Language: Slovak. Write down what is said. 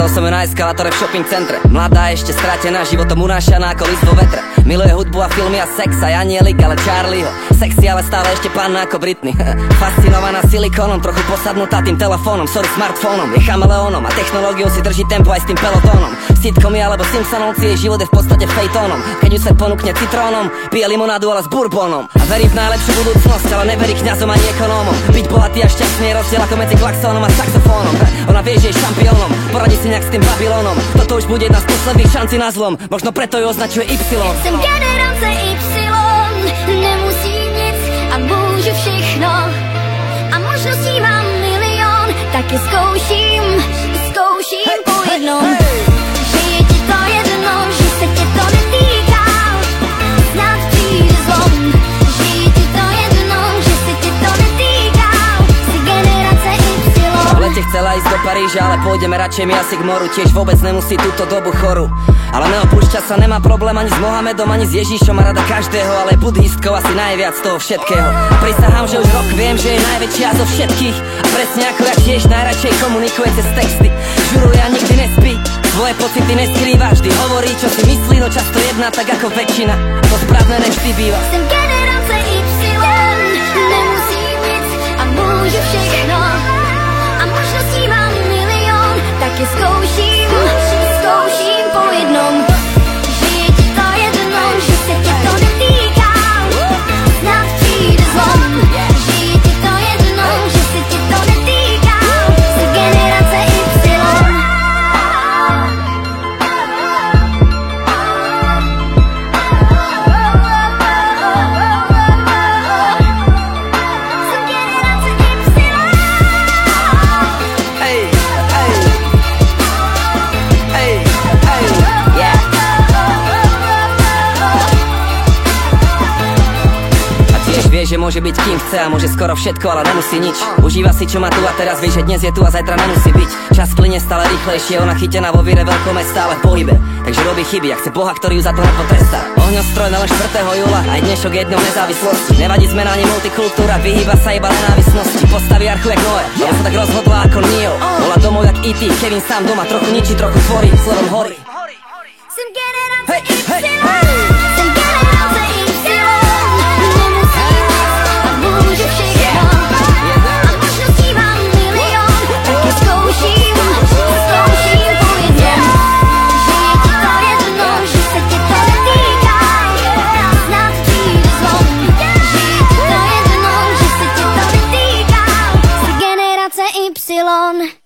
Stretol som ju na eskalátore v shopping centre. Mladá, ešte stratená, životom unášaná ako list vo vetre. Miluje hudbu a filmy a sex, aj anielik, ale Charlieho. Sexy, ale stále ešte panna ako Britney. Fascinovaná silikónom, trochu posadnutá tým telefónom, sorry smartfónom. Je chameleónom a technológiou si drží tempo aj s tým pelotónom. Sitcomy alebo Simpsonovci, jej život je v podstate fejtónom. Keď ju sa ponúkne citrónom, pije limonádu ale s bourbónom. A verí v najlepšiu budúcnosť, ale neverí kňazom ani ekonómom. Byť bohatý a šťastný je rozdiel ako medzi klaxónom a saxofónom. Ona vie, že je šampiónom, poradí si nejak s tým Babylónom. Toto už bude jedna z posledných šancí na zlom, možno preto ju označuje Y. Jsem generace Y, nemusím nic a můžu všechno. A možností mám milion, taky zkouším po jednom. Že je ti to jedno, že se tě to netýká, snad přijde zlom. Že je ti to jedno, že se tě to netýká, si generace Y. V lete chcela ísť do Paríža, ale pôjdeme radšej my asi k moru. Tiež vôbec nemusí túto dobu chorú, ale neopúšťa sa, nemá problém ani s Mohamedom, ani s Ježišom. Má rada každého, ale je buddhistkou asi najviac z toho všetkého. Prisahám, že už rok viem, že je najväčšia zo všetkých. A presne ako ja tiež najradšej komunikuje cez texty. Žuruje a nikdy nespí, svoje pocity neskrýva, vždy hovorí, čo si myslí, no často jedná tak ako väčšina. To správne nevždy býva. Jsem generace Y, nemusím nic a můžu všechno. A možností mám milion, taky zkouším po jednom. Že je ti to jedno, že se tě to netýká, snad přijde zlom. Že je ti to jedno, že se tě to netýká, si generace Y. Vie, že môže byť kým chce a môže skoro všetko, ale nemusí nič. Užíva si čo má tu a teraz, vie, že dnes je tu a zajtra nemusí byť. Čas plynie stále rýchlejšie, ona chytená vo víre veľkomesta, ale v pohybe, takže robí chyby a chce Boha, ktorý ju za to nepotrestá. Ohňostroj na len 4. júla, aj dnešok je dňom nezávislosti. Nevadí zmena ani multikultúra, vyhýba sa iba nenávistnosti. Postaví archu jak Noé, ja sa tak rozhodla ako Neo. Bola domov jak E.T., Kevin sám doma trochu ničí, trochu tvorí, slovom horí. Jsem generace Y, hey. jsem generace Y, nemusím nic a můžu všechno. A možností mám milion, taky zkouším po jednom. Že je ti to jedno, že se tě to netýká, snad přijde zlom. Že je ti to jedno, že se tě to netýká, si generace Y.